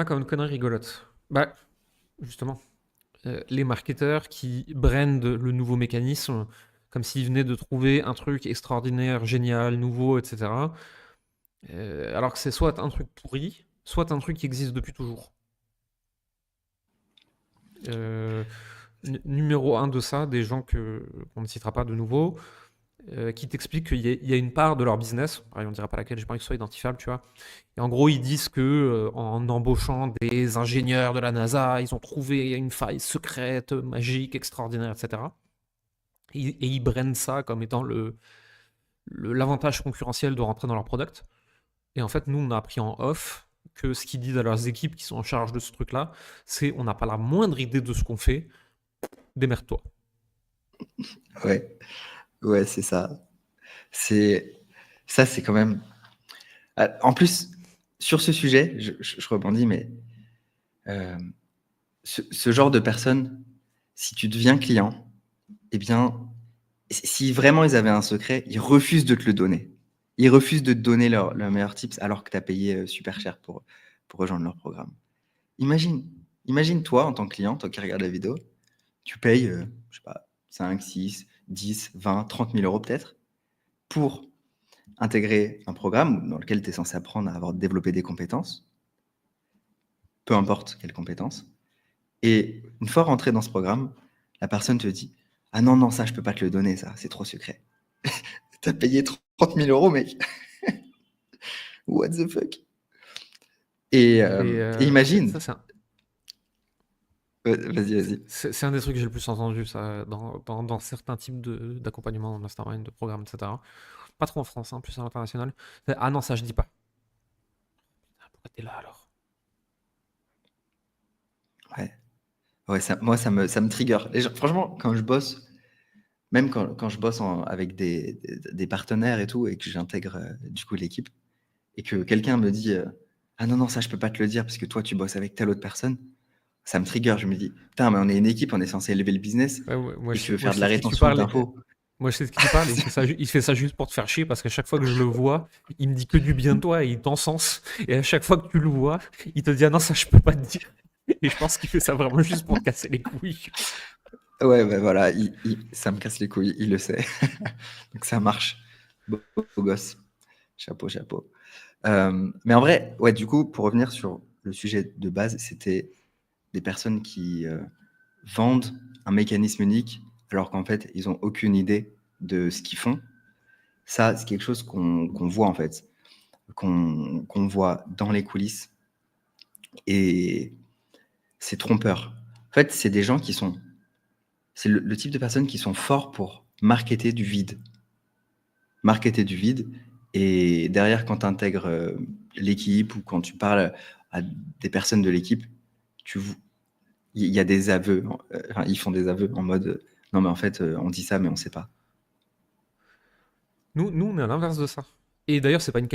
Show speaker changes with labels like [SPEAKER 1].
[SPEAKER 1] comme une connerie rigolote. Bah, justement, les marketeurs qui brandent le nouveau mécanisme comme s'ils venaient de trouver un truc extraordinaire, génial, nouveau, etc. Alors que c'est soit un truc pourri, soit un truc qui existe depuis toujours. Euh, Numéro un de ça, des gens qu'on ne citera pas de nouveau, qui t'expliquent qu'il y a une part de leur business, on ne dira pas laquelle, j'ai pas envie que ce soit identifiable, tu vois. Et en gros, ils disent que en embauchant des ingénieurs de la NASA, ils ont trouvé une faille secrète, magique, extraordinaire, etc. Et ils brandent ça comme étant l'avantage concurrentiel de rentrer dans leur product. Et en fait, nous, on a appris en off que ce qu'ils disent à leurs équipes qui sont en charge de ce truc-là, c'est on n'a pas la moindre idée de ce qu'on fait, démerde-toi.
[SPEAKER 2] Ouais, ouais, c'est ça. C'est ça, c'est quand même. En plus, sur ce sujet, je rebondis, mais euh, ce genre de personnes, si tu deviens client, eh bien, si vraiment ils avaient un secret, ils refusent de te le donner. Ils refusent de te donner leur meilleur tips alors que tu as payé super cher pour rejoindre leur programme. Imagine, imagine toi en tant que client, toi qui regardes la vidéo, tu payes, je sais pas, 5, 6, 10, 20, 30 000 euros peut-être pour intégrer un programme dans lequel tu es censé apprendre à avoir développé des compétences, peu importe quelles compétences. Et une fois rentré dans ce programme, la personne te dit: ah non, non, ça, je peux pas te le donner, ça, c'est trop secret. T'as payé 30 000 euros, mec. What the fuck? Et imagine,
[SPEAKER 1] Ça,
[SPEAKER 2] vas-y, vas-y.
[SPEAKER 1] c'est un des trucs que j'ai le plus entendu, ça, dans certains types d'accompagnement, de mastermind, de programmes, etc. Pas trop en France, hein, plus à l'international. Ah non, ça, je dis pas. Ah, pourquoi t'es là alors?
[SPEAKER 2] Ouais, ouais, moi, ça me trigger. Franchement, quand je bosse, même quand je bosse avec des partenaires et tout, et que j'intègre du coup l'équipe, et que quelqu'un me dit ah non, non, ça, je peux pas te le dire parce que toi, tu bosses avec telle autre personne, ça me trigger. Je me dis, putain, mais on est une équipe, on est censé élever le business,
[SPEAKER 1] Ouais, ouais,
[SPEAKER 2] et tu veux
[SPEAKER 1] moi,
[SPEAKER 2] faire
[SPEAKER 1] je
[SPEAKER 2] de
[SPEAKER 1] sais
[SPEAKER 2] la
[SPEAKER 1] de qui tu
[SPEAKER 2] rétention
[SPEAKER 1] parles.
[SPEAKER 2] d'infos.
[SPEAKER 1] Moi, je sais de qui tu parles. Il fait ça juste pour te faire chier parce qu'à chaque fois que je le vois, il me dit que du bien de toi et il t'encense. Et à chaque fois que tu le vois, il te dit ah non, ça, je peux pas te dire. Et je pense qu'il fait ça vraiment juste pour te casser les couilles.
[SPEAKER 2] Ouais, ben voilà, ça me casse les couilles, il le sait. Donc ça marche. Beau gosse. Chapeau, chapeau. Mais en vrai, ouais, du coup, pour revenir sur le sujet de base, c'était des personnes qui vendent un mécanisme unique alors qu'en fait, ils n'ont aucune idée de ce qu'ils font. Ça, c'est quelque chose qu'on voit en fait, qu'on voit dans les coulisses et c'est trompeur. En fait, c'est des gens qui sont, c'est le type de personnes qui sont forts pour marketer du vide. Marketer du vide. Et derrière, quand tu intègres l'équipe ou quand tu parles à des personnes de l'équipe, tu, il y a des aveux, enfin, ils font des aveux en mode non, mais en fait, on dit ça, mais on sait pas.
[SPEAKER 1] Nous, on est à l'inverse de ça. Et d'ailleurs, c'est pas une